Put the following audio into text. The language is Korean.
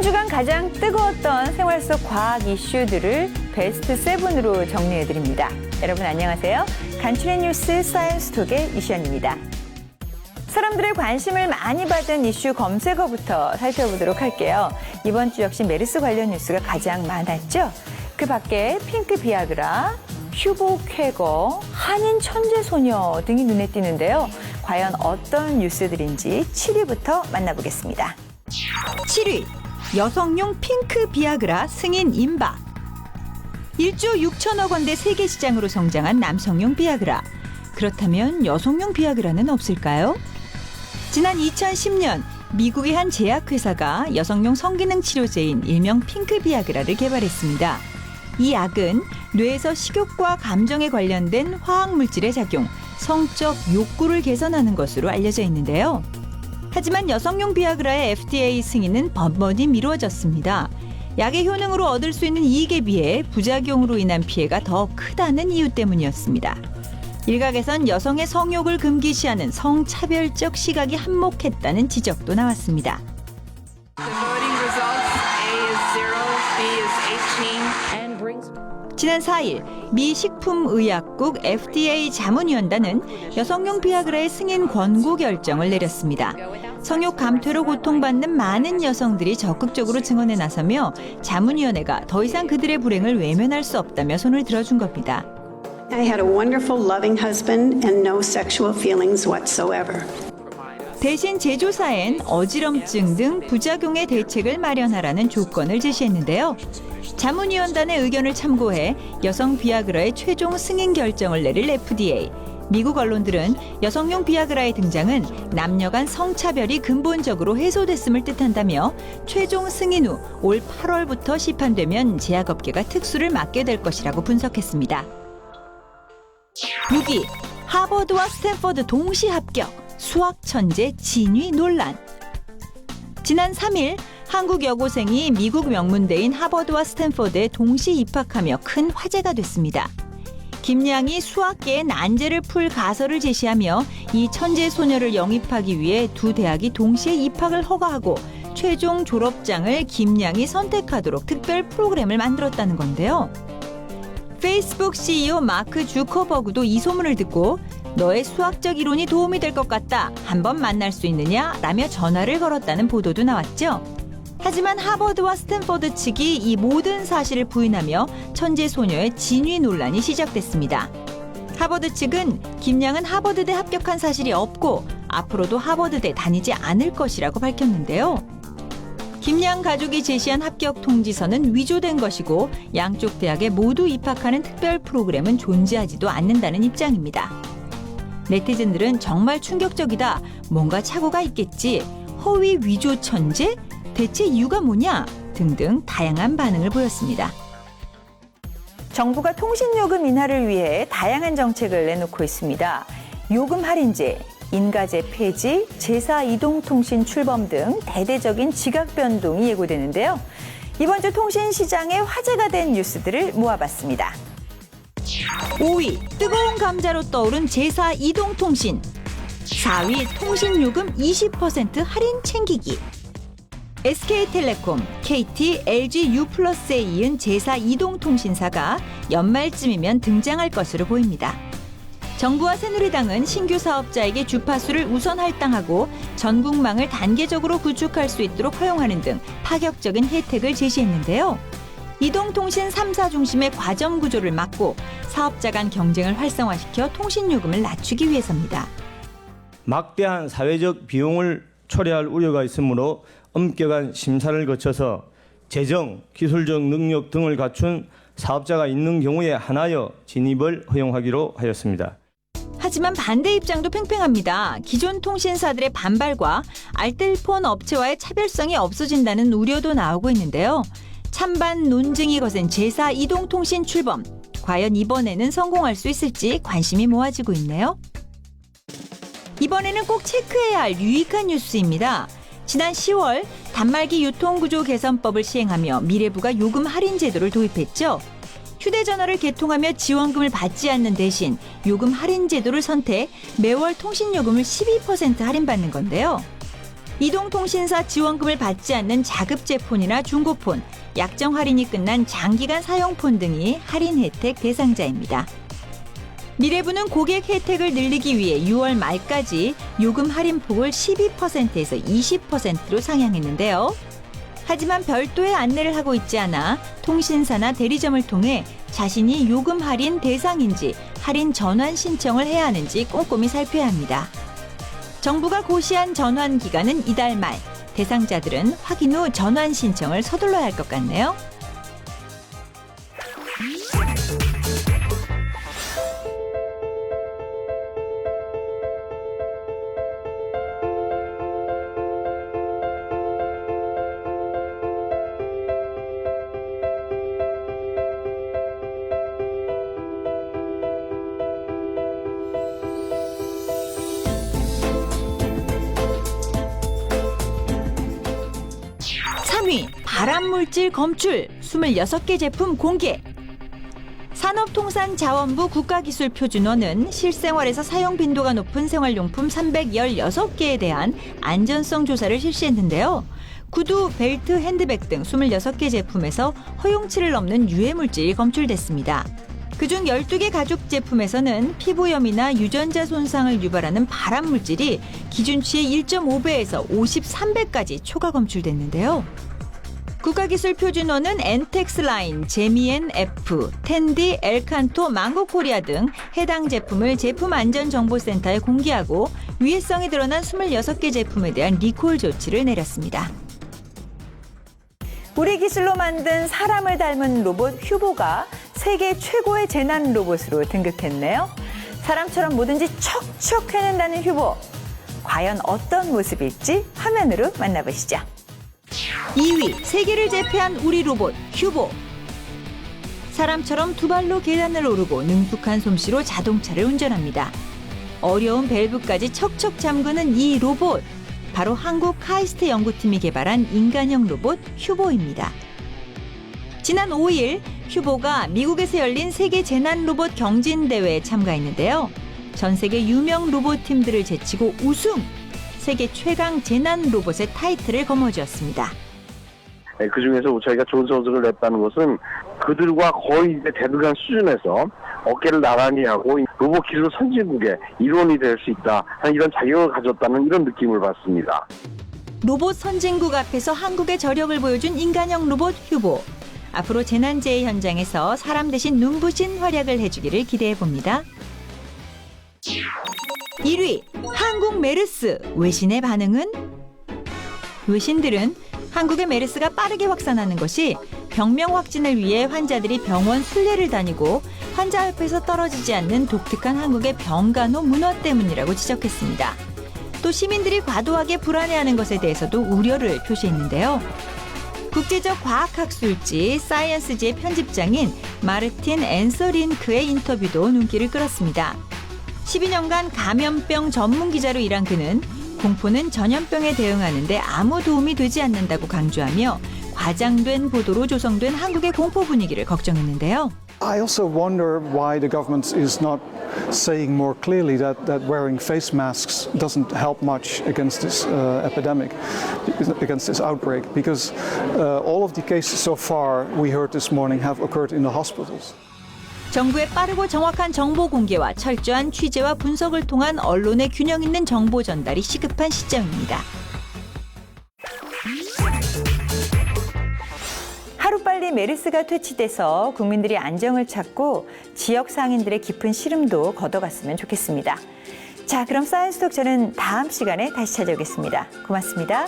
한 주간 가장 뜨거웠던 생활 속 과학 이슈들을 베스트 7으로 정리해드립니다. 여러분 안녕하세요. 간추린 뉴스 사이언스톡의 이시연입니다. 사람들의 관심을 많이 받은 이슈 검색어부터 살펴보도록 할게요. 이번 주 역시 메르스 관련 뉴스가 가장 많았죠. 그 밖에 핑크 비아그라, 휴보 쾌거, 한인 천재소녀 등이 눈에 띄는데요. 과연 어떤 뉴스들인지 7위부터 만나보겠습니다. 7위, 여성용 핑크 비아그라 승인 임박. 1조 6천억 원대 세계 시장으로 성장한 남성용 비아그라. 그렇다면 여성용 비아그라는 없을까요? 지난 2010년 미국의 한 제약회사가 여성용 성기능 치료제인 일명 핑크 비아그라를 개발했습니다. 이 약은 뇌에서 식욕과 감정에 관련된 화학물질의 작용, 성적 욕구를 개선하는 것으로 알려져 있는데요. 하지만 여성용 비아그라의 FDA 승인은 번번이 미뤄졌습니다. 약의 효능으로 얻을 수 있는 이익에 비해 부작용으로 인한 피해가 더 크다는 이유 때문이었습니다. 일각에선 여성의 성욕을 금기시하는 성차별적 시각이 한몫했다는 지적도 나왔습니다. 지난 4일 미 식품의약국 FDA 자문위원단은 여성용 비아그라의 승인 권고 결정을 내렸습니다. 성욕 감퇴로 고통받는 많은 여성들이 적극적으로 증언에 나서며 자문위원회가 더 이상 그들의 불행을 외면할 수 없다며 손을 들어준 겁니다. I had a wonderful, loving husband and no sexual feelings whatsoever. 대신 제조사엔 어지럼증 등 부작용의 대책을 마련하라는 조건을 제시했는데요. 자문위원단의 의견을 참고해 여성 비아그라의 최종 승인 결정을 내릴 FDA. 미국 언론들은 여성용 비아그라의 등장은 남녀 간 성차별이 근본적으로 해소됐음을 뜻한다며 최종 승인 후 올 8월부터 시판되면 제약업계가 특수를 맡게 될 것이라고 분석했습니다. 6위, 하버드와 스탠퍼드 동시 합격, 수학 천재 진위 논란. 지난 3일 한국 여고생이 미국 명문대인 하버드와 스탠퍼드에 동시 입학하며 큰 화제가 됐습니다. 김양이 수학계의 난제를 풀 가설을 제시하며 이 천재 소녀를 영입하기 위해 두 대학이 동시에 입학을 허가하고 최종 졸업장을 김양이 선택하도록 특별 프로그램을 만들었다는 건데요. 페이스북 CEO 마크 주커버그도 이 소문을 듣고 너의 수학적 이론이 도움이 될 것 같다. 한번 만날 수 있느냐? 라며 전화를 걸었다는 보도도 나왔죠. 하지만 하버드와 스탠퍼드 측이 이 모든 사실을 부인하며 천재 소녀의 진위 논란이 시작됐습니다. 하버드 측은 김양은 하버드대 합격한 사실이 없고 앞으로도 하버드대 다니지 않을 것이라고 밝혔는데요. 김양 가족이 제시한 합격 통지서는 위조된 것이고 양쪽 대학에 모두 입학하는 특별 프로그램은 존재하지도 않는다는 입장입니다. 네티즌들은 정말 충격적이다. 뭔가 착오가 있겠지. 허위 위조 천재? 대체 이유가 뭐냐? 등등 다양한 반응을 보였습니다. 정부가 통신요금 인하를 위해 다양한 정책을 내놓고 있습니다. 요금 할인제, 인가제 폐지, 제사 이동통신 출범 등 대대적인 지각 변동이 예고되는데요. 이번 주 통신 시장에 화제가 된 뉴스들을 모아봤습니다. 5위, 뜨거운 감자로 떠오른 제사 이동통신. 4위, 통신요금 20% 할인 챙기기. SK텔레콤, KT, LG U+에 이은 제사 이동통신사가 연말쯤이면 등장할 것으로 보입니다. 정부와 새누리당은 신규 사업자에게 주파수를 우선 할당하고 전국망을 단계적으로 구축할 수 있도록 허용하는 등 파격적인 혜택을 제시했는데요. 이동통신 3사 중심의 과점 구조를 막고 사업자 간 경쟁을 활성화시켜 통신요금을 낮추기 위해서입니다. 막대한 사회적 비용을 초래할 우려가 있으므로 엄격한 심사를 거쳐서 재정, 기술적 능력 등을 갖춘 사업자가 있는 경우에 한하여 진입을 허용하기로 하였습니다. 하지만 반대 입장도 팽팽합니다. 기존 통신사들의 반발과 알뜰폰 업체와의 차별성이 없어진다는 우려도 나오고 있는데요. 찬반 논쟁이 거센 제사 이동통신 출범. 과연 이번에는 성공할 수 있을지 관심이 모아지고 있네요. 이번에는 꼭 체크해야 할 유익한 뉴스입니다. 지난 10월 단말기 유통구조 개선법을 시행하며 미래부가 요금 할인 제도를 도입했죠. 휴대전화를 개통하며 지원금을 받지 않는 대신 요금 할인 제도를 선택, 매월 통신요금을 12% 할인받는 건데요. 이동통신사 지원금을 받지 않는 자급제폰이나 중고폰, 약정 할인이 끝난 장기간 사용폰 등이 할인 혜택 대상자입니다. 미래부는 고객 혜택을 늘리기 위해 6월 말까지 요금 할인폭을 12%에서 20%로 상향했는데요. 하지만 별도의 안내를 하고 있지 않아 통신사나 대리점을 통해 자신이 요금 할인 대상인지 할인 전환 신청을 해야 하는지 꼼꼼히 살펴야 합니다. 정부가 고시한 전환 기간은 이달 말. 대상자들은 확인 후 전환 신청을 서둘러야 할 것 같네요. 발암물질 검출 26개 제품 공개. 산업통상자원부 국가기술표준원은 실생활에서 사용 빈도가 높은 생활용품 316개에 대한 안전성 조사를 실시했는데요. 구두, 벨트, 핸드백 등 26개 제품에서 허용치를 넘는 유해물질이 검출됐습니다. 그중 12개 가죽 제품에서는 피부염이나 유전자 손상을 유발하는 발암물질이 기준치의 1.5배에서 53배까지 초과 검출됐는데요. 국가기술표준원은 엔텍스라인, 제미앤F, 텐디, 엘칸토, 망고코리아 등 해당 제품을 제품안전정보센터에 공개하고 위해성이 드러난 26개 제품에 대한 리콜 조치를 내렸습니다. 우리 기술로 만든 사람을 닮은 로봇 휴보가 세계 최고의 재난 로봇으로 등극했네요. 사람처럼 뭐든지 척척 해낸다는 휴보. 과연 어떤 모습일지 화면으로 만나보시죠. 2위, 세계를 제패한 우리 로봇 휴보. 사람처럼 두 발로 계단을 오르고 능숙한 솜씨로 자동차를 운전합니다. 어려운 밸브까지 척척 잠그는 이 로봇. 바로 한국 카이스트 연구팀이 개발한 인간형 로봇 휴보입니다. 지난 5일 휴보가 미국에서 열린 세계 재난 로봇 경진대회에 참가했는데요. 전 세계 유명 로봇팀들을 제치고 우승! 세계 최강 재난 로봇의 타이틀을 거머쥐었습니다. 그중에서 저희가 좋은 성적을 냈다는 것은 그들과 거의 이제 대등한 수준에서 어깨를 나란히 하고 로봇 기술 선진국의 일원이 될 수 있다 하는 이런 자격을 가졌다는 이런 느낌을 받습니다. 로봇 선진국 앞에서 한국의 저력을 보여준 인간형 로봇 휴보. 앞으로 재난재해 현장에서 사람 대신 눈부신 활약을 해주기를 기대해봅니다. 1위, 한국 메르스. 외신의 반응은? 외신들은 한국의 메르스가 빠르게 확산하는 것이 병명 확진을 위해 환자들이 병원 순례를 다니고 환자 옆에서 떨어지지 않는 독특한 한국의 병간호 문화 때문이라고 지적했습니다. 또 시민들이 과도하게 불안해하는 것에 대해서도 우려를 표시했는데요. 국제적 과학학술지 사이언스지의 편집장인 마르틴 앤서링크의 인터뷰도 눈길을 끌었습니다. 12년간 감염병 전문 기자로 일한 그는 공포는 전염병에 대응하는 데 아무 도움이 되지 않는다고 강조하며 과장된 보도로 조성된 한국의 공포 분위기를 걱정했는데요. I also wonder why the government is not saying more clearly that wearing face masks doesn't help much against this epidemic, against this outbreak, because all of the cases so far we heard this morning have occurred in the hospitals. 정부의 빠르고 정확한 정보 공개와 철저한 취재와 분석을 통한 언론의 균형 있는 정보 전달이 시급한 시점입니다. 하루빨리 메르스가 퇴치돼서 국민들이 안정을 찾고 지역 상인들의 깊은 시름도 걷어갔으면 좋겠습니다. 자, 그럼 사이언스톡 저는 다음 시간에 다시 찾아오겠습니다. 고맙습니다.